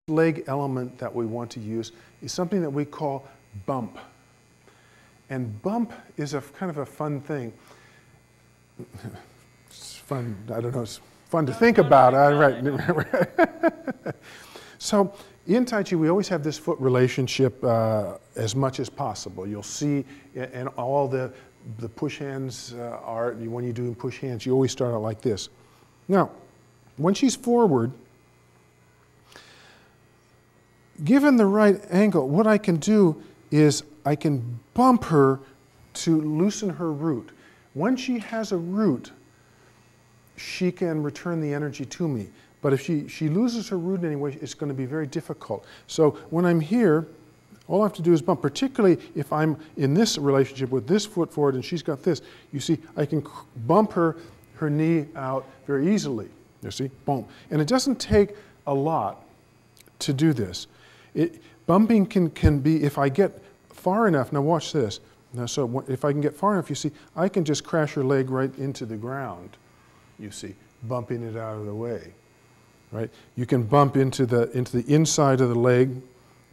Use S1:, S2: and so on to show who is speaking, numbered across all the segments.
S1: leg element that we want to use is something that we call bump. And bump is a kind of a fun thing. It's fun, I don't know, it's fun to think about. Right. So in Tai Chi, we always have this foot relationship as much as possible. You'll see, and all the push hands are, when you're doing push hands, you always start out like this. Now, when she's forward, given the right angle, what I can do is I can bump her to loosen her root. When she has a root, she can return the energy to me. But if she loses her root anyway, it's going to be very difficult. So when I'm here, all I have to do is bump, particularly if I'm in this relationship with this foot forward and she's got this. You see, I can bump her knee out very easily. You see, boom. And it doesn't take a lot to do this. Bumping can be, if I get far enough, now watch this. Now, so if I can get far enough, you see, I can just crash her leg right into the ground, you see, bumping it out of the way, right? You can bump into the inside of the leg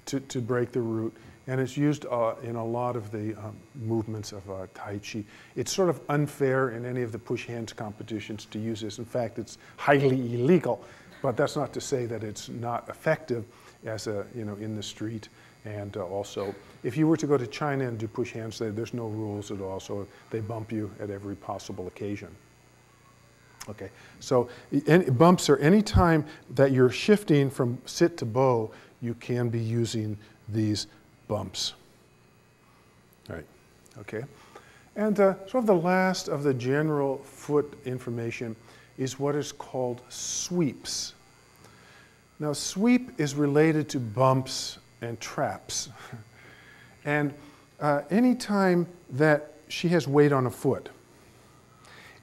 S1: to break the root, and it's used in a lot of the movements of Tai Chi. It's sort of unfair in any of the push hands competitions to use this. In fact, it's highly illegal, but that's not to say that it's not effective as in the street. And also, if you were to go to China and do push hands, there's no rules at all, so they bump you at every possible occasion. Okay, so bumps are any time that you're shifting from sit to bow, you can be using these bumps. All right, okay. And sort of the last of the general foot information is what is called sweeps. Now, sweep is related to bumps and traps. And anytime that she has weight on a foot,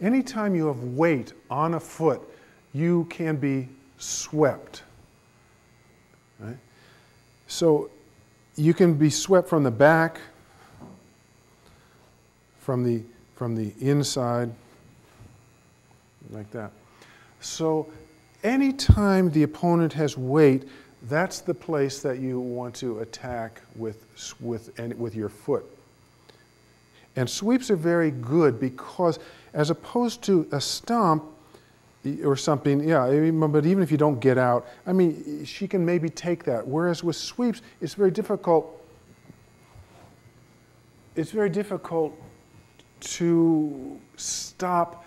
S1: anytime you have weight on a foot, you can be swept. Right? So you can be swept from the back, from the inside, like that. So anytime the opponent has weight, that's the place that you want to attack with your foot. And sweeps are very good because, as opposed to a stomp or something, yeah, but even if you don't get out, I mean, she can maybe take that. Whereas with sweeps, it's very difficult. It's very difficult to stop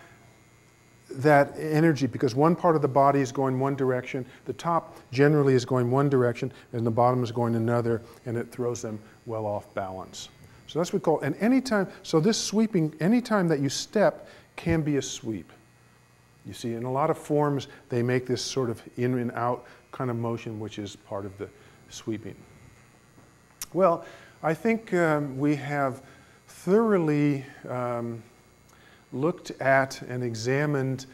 S1: that energy because one part of the body is going one direction, the top generally is going one direction, and the bottom is going another, and it throws them well off balance. So that's what we call, and anytime, so this sweeping, anytime that you step can be a sweep. You see, in a lot of forms, they make this sort of in and out kind of motion, which is part of the sweeping. Well, I think we have thoroughly looked at and examined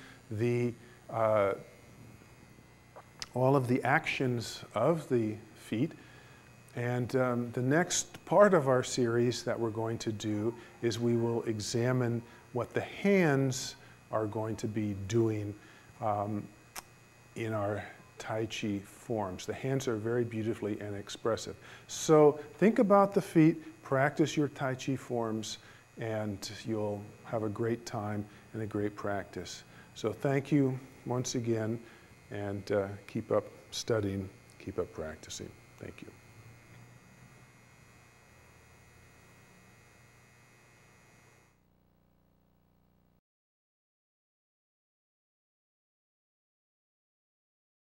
S1: all of the actions of the feet. And the next part of our series that we're going to do is we will examine what the hands are going to be doing in our Tai Chi forms. The hands are very beautifully and expressive. So think about the feet, practice your Tai Chi forms, and you'll have a great time and a great practice. So thank you once again, and keep up studying, keep up practicing. Thank you.